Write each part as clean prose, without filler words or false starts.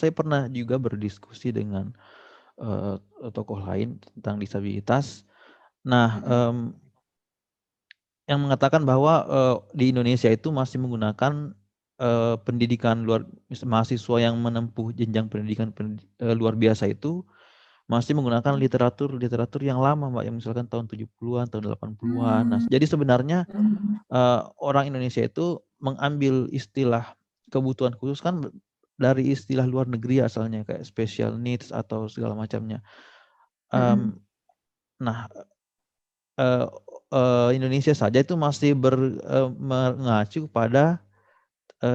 Saya pernah juga berdiskusi dengan tokoh lain tentang disabilitas. Nah, yang mengatakan bahwa di Indonesia itu masih menggunakan pendidikan mahasiswa yang menempuh jenjang pendidikan luar biasa itu masih menggunakan literatur yang lama, Mbak, yang misalkan tahun 70-an, tahun 80-an. Nah, jadi sebenarnya orang Indonesia itu mengambil istilah kebutuhan khusus kan dari istilah luar negeri asalnya, kayak special needs atau segala macamnya. Nah, Indonesia saja itu masih mengacu pada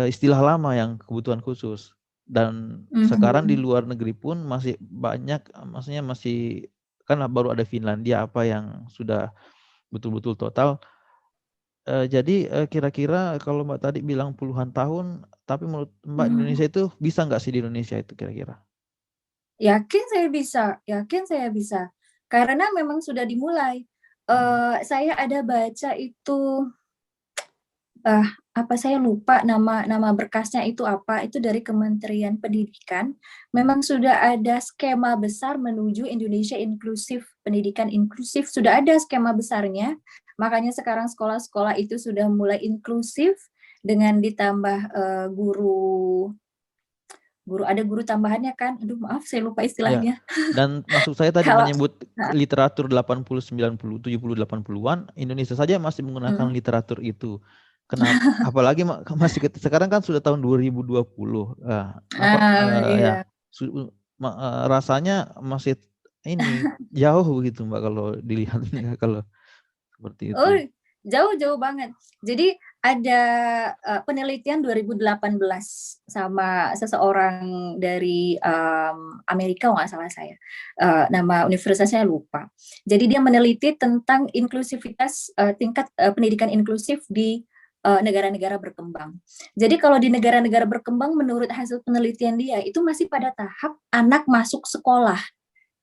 istilah lama yang kebutuhan khusus. Dan sekarang di luar negeri pun masih banyak, maksudnya masih kan baru ada Finlandia yang sudah betul-betul total. Jadi kira-kira kalau Mbak tadi bilang puluhan tahun, tapi menurut Mbak Indonesia itu bisa nggak sih di Indonesia itu kira-kira? Yakin saya bisa. Karena memang sudah dimulai. Saya ada baca itu, saya lupa nama berkasnya itu apa, itu dari Kementerian Pendidikan. Memang sudah ada skema besar menuju Indonesia inklusif, pendidikan inklusif, sudah ada skema besarnya. Makanya sekarang sekolah-sekolah itu sudah mulai inklusif dengan ditambah ada guru tambahannya kan. Aduh maaf saya lupa Ya. istilahnya. Dan maksud saya tadi Kalau menyebut literatur 80, 90, 70, 80-an, Indonesia saja masih menggunakan literatur itu. Kenapa? Apalagi masih sekarang kan sudah tahun 2020. iya. Rasanya masih ini jauh gitu, Mbak, kalau dilihatnya kalau seperti Oh, itu. jauh banget. Jadi ada penelitian 2018 sama seseorang dari Amerika, kalau nggak salah saya. Nama universitasnya lupa. Jadi dia meneliti tentang inklusivitas, tingkat pendidikan inklusif di negara-negara berkembang. Jadi kalau di negara-negara berkembang, menurut hasil penelitian dia, itu masih pada tahap anak masuk sekolah,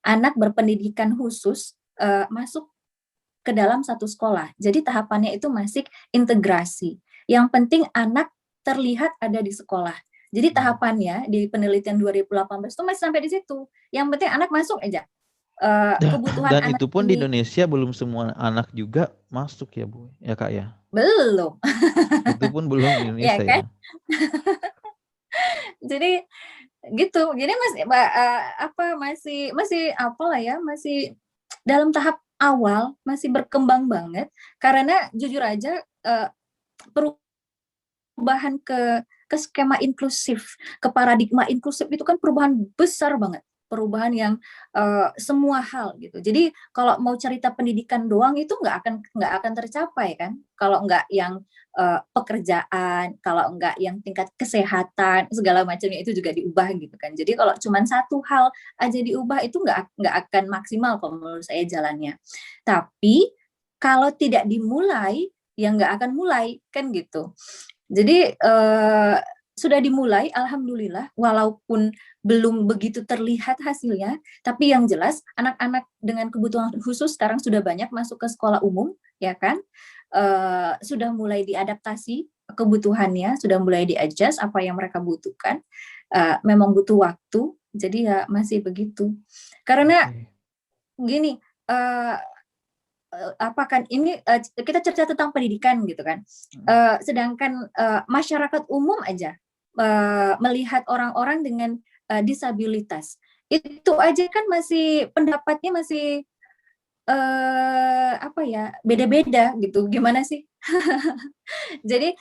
anak berpendidikan khusus masuk ke dalam satu sekolah. Jadi tahapannya itu masih integrasi. Yang penting anak terlihat ada di sekolah. Jadi tahapannya di penelitian 2018 itu masih sampai di situ. Yang penting anak masuk aja. Kebutuhan Dan anak itu pun di ini Indonesia belum semua anak juga masuk ya, Bu. Ya, Kak, ya. belum. Itu pun belum di Ya Indonesia kan? ya. Jadi gitu. Jadi masih dalam tahap awal, masih berkembang banget. Karena jujur aja perubahan ke skema inklusif, ke paradigma inklusif itu kan perubahan besar banget, perubahan yang semua hal gitu. Jadi kalau mau cerita pendidikan doang itu nggak akan tercapai kan, kalau nggak yang pekerjaan, kalau nggak yang tingkat kesehatan segala macamnya itu juga diubah gitu kan. Jadi kalau cuma satu hal aja diubah itu nggak akan maksimal kalau menurut saya jalannya. Tapi kalau tidak dimulai ya nggak akan mulai kan gitu. Jadi sudah dimulai, alhamdulillah, walaupun belum begitu terlihat hasilnya, tapi yang jelas anak-anak dengan kebutuhan khusus sekarang sudah banyak masuk ke sekolah umum, ya kan? Sudah mulai diadaptasi kebutuhannya, sudah mulai di-adjust apa yang mereka butuhkan. Memang butuh waktu, jadi ya masih begitu. Karena gini, ini kita cerita tentang pendidikan gitu kan. Sedangkan masyarakat umum aja melihat orang-orang dengan disabilitas itu aja kan masih pendapatnya masih beda-beda gitu. Gimana sih? Jadi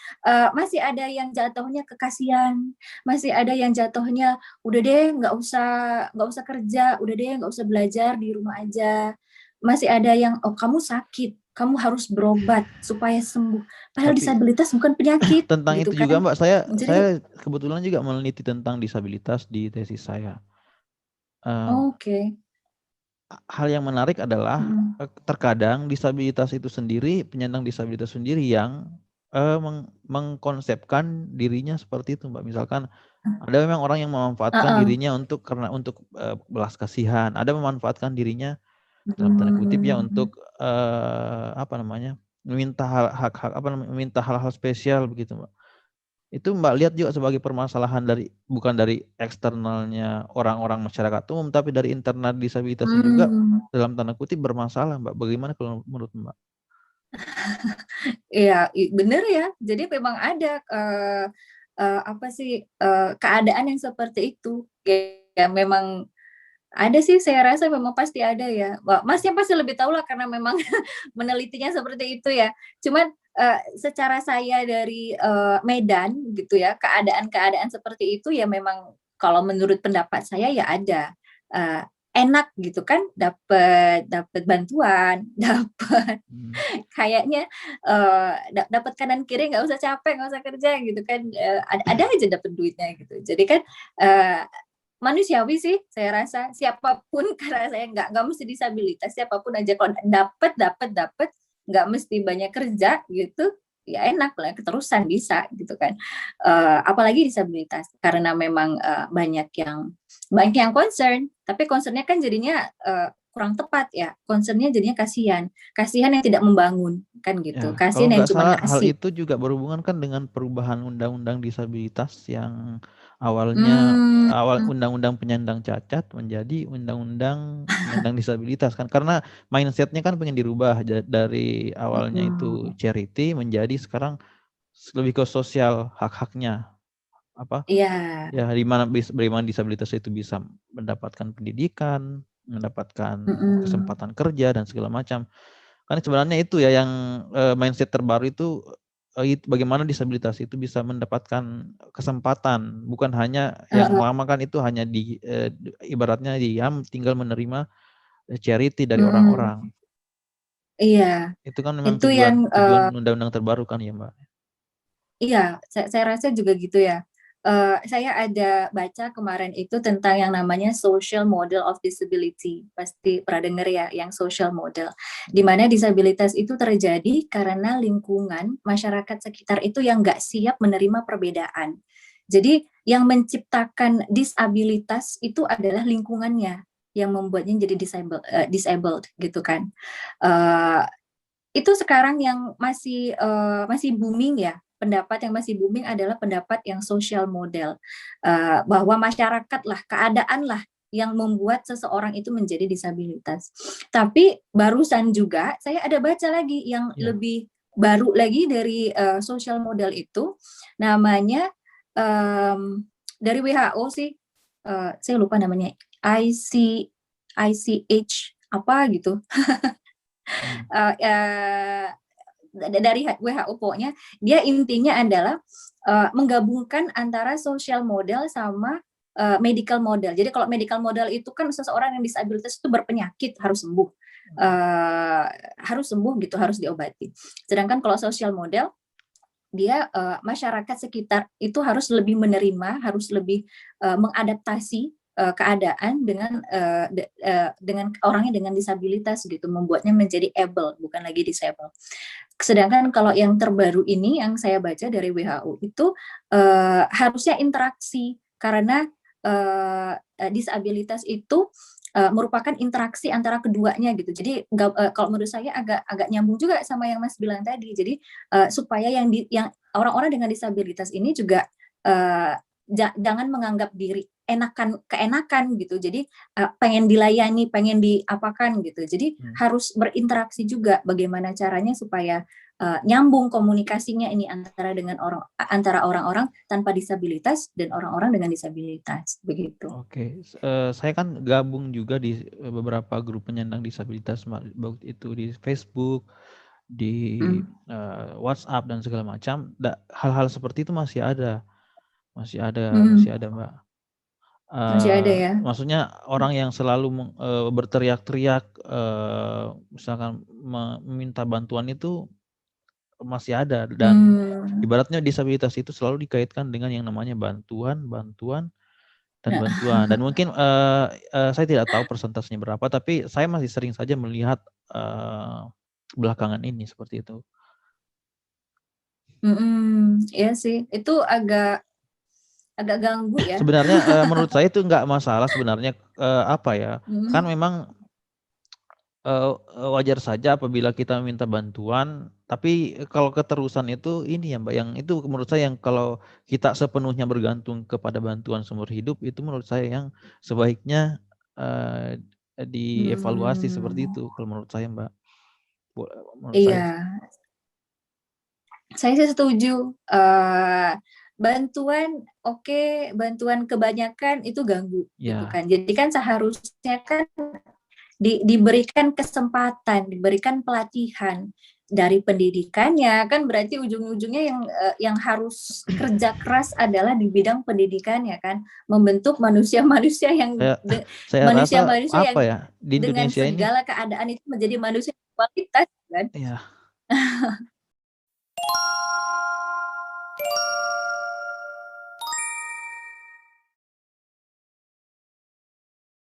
masih ada yang jatuhnya kekasian, masih ada yang jatuhnya udah deh nggak usah kerja, udah deh nggak usah belajar di rumah aja. Masih ada yang kamu sakit, kamu harus berobat supaya sembuh. Padahal Tapi disabilitas bukan penyakit tentang gitu itu juga, kan. Mbak, saya Jadi kebetulan juga meneliti tentang disabilitas di tesis saya. oke. Hal yang menarik adalah terkadang disabilitas itu sendiri, penyandang disabilitas sendiri yang mengkonsepkan dirinya seperti itu, Mbak. Misalkan ada memang orang yang memanfaatkan dirinya untuk belas kasihan, ada memanfaatkan dirinya dalam tanda kutip ya untuk meminta meminta hal-hal spesial begitu, Mbak. Itu Mbak lihat juga sebagai permasalahan bukan dari eksternalnya orang-orang masyarakat umum, tapi dari internal disabilitasnya juga dalam tanda kutip bermasalah, Mbak. Bagaimana kalau menurut Mbak? Iya, bener ya. Jadi memang ada apa sih keadaan yang seperti itu. Ya memang ada sih, saya rasa memang pasti ada ya. Masnya pasti lebih tahu lah karena memang menelitinya seperti itu ya. Cuman secara saya dari Medan gitu ya, keadaan-keadaan seperti itu ya memang kalau menurut pendapat saya ya ada. Eh, Enak gitu kan, dapat dapat bantuan, dapat kayaknya dapat kanan kiri nggak usah capek, nggak usah kerja gitu kan, ada aja dapat duitnya gitu. Jadi kan manusiawi sih saya rasa, siapapun karena saya nggak mesti disabilitas, siapapun aja kalau dapat nggak mesti banyak kerja gitu, ya enak lah, keterusan bisa gitu kan. Apalagi disabilitas karena memang banyak yang concern, tapi concernnya kan jadinya kurang tepat ya, concernnya jadinya kasihan yang tidak membangun kan gitu, Ya, kalau kasihan yang nggak cuma salah hal ngasih. itu juga berhubungan kan dengan perubahan undang-undang disabilitas yang awalnya Hmm, awal undang-undang penyandang cacat menjadi undang-undang penyandang disabilitas kan, karena mindsetnya kan pengen dirubah dari awalnya itu mm, charity menjadi sekarang lebih ke sosial, hak-haknya apa iya, ya, bagaimana disabilitas itu bisa mendapatkan pendidikan, mendapatkan mm-mm. kesempatan kerja dan segala macam. Kan sebenarnya itu ya yang mindset terbaru itu bagaimana disabilitas itu bisa mendapatkan kesempatan, bukan hanya yang Uh, lama kan itu hanya ibaratnya diam tinggal menerima charity dari mm, orang-orang. iya, Itu kan memang itu tujuan yang tujuan undang-undang terbaru kan ya, Mbak? iya, saya rasa juga gitu ya. Saya ada baca kemarin itu tentang yang namanya social model of disability. Pasti pernah dengar ya, yang social model. Di mana disabilitas itu terjadi karena lingkungan masyarakat sekitar itu yang nggak siap menerima perbedaan. Jadi yang menciptakan disabilitas itu adalah lingkungannya yang membuatnya jadi disabled gitu kan. Eh, itu sekarang yang masih booming ya, pendapat yang masih booming adalah pendapat yang social model, bahwa masyarakat lah, keadaan lah yang membuat seseorang itu menjadi disabilitas. Tapi barusan juga saya ada baca lagi yang Iya. lebih baru lagi dari social model itu, namanya dari WHO sih, saya lupa namanya, ICH apa gitu. Hmm. Dari WHO, pokoknya dia intinya adalah menggabungkan antara social model sama medical model. Jadi kalau medical model itu kan seseorang yang disabilitas itu berpenyakit uh, harus sembuh gitu, harus diobati. Sedangkan kalau social model dia masyarakat sekitar itu harus lebih menerima, harus lebih mengadaptasi keadaan dengan orangnya dengan disabilitas gitu, membuatnya menjadi able bukan lagi disable. Sedangkan kalau yang terbaru ini yang saya baca dari WHO itu harusnya interaksi karena disabilitas itu merupakan interaksi antara keduanya gitu. Jadi kalau menurut saya agak nyambung juga sama yang Mas bilang tadi. Jadi supaya yang orang-orang dengan disabilitas ini juga jangan menganggap diri keenakan gitu. Jadi pengen dilayani, pengen diapakan gitu. Jadi Hmm. harus berinteraksi juga bagaimana caranya supaya nyambung komunikasinya ini antara orang-orang tanpa disabilitas dan orang-orang dengan disabilitas begitu. Oke, saya kan gabung juga di beberapa grup penyandang disabilitas, baik itu di Facebook, di Mm. WhatsApp dan segala macam. Hal-hal seperti itu masih ada, Mm. Mbak. Masih ada ya. Maksudnya orang yang selalu berteriak-teriak, misalkan meminta bantuan itu masih ada, dan Mm. ibaratnya disabilitas itu selalu dikaitkan dengan yang namanya bantuan, dan Nah, bantuan. Dan mungkin saya tidak tahu persentasenya berapa, tapi saya masih sering saja melihat belakangan ini seperti itu. iya sih, itu agak agak ganggu ya. Sebenarnya menurut saya itu nggak masalah sebenarnya, apa ya, kan Mm. memang wajar saja apabila kita meminta bantuan, tapi kalau keterusan itu ini ya Mbak, yang itu menurut saya yang kalau kita sepenuhnya bergantung kepada bantuan seumur hidup, itu menurut saya yang sebaiknya, dievaluasi seperti Hmm, itu kalau menurut saya Mbak. Menurut saya iya, saya sih setuju. Bantuan oke, bantuan kebanyakan itu ganggu gitu ya, kan. Jadi kan seharusnya kan diberikan kesempatan, diberikan pelatihan dari pendidikannya, kan berarti ujung-ujungnya yang harus kerja keras adalah di bidang pendidikannya kan, membentuk manusia-manusia yang saya saya rasa manusia-manusia apa yang ya, di dengan Indonesia ini segala keadaan itu menjadi manusia berkualitas kan. ya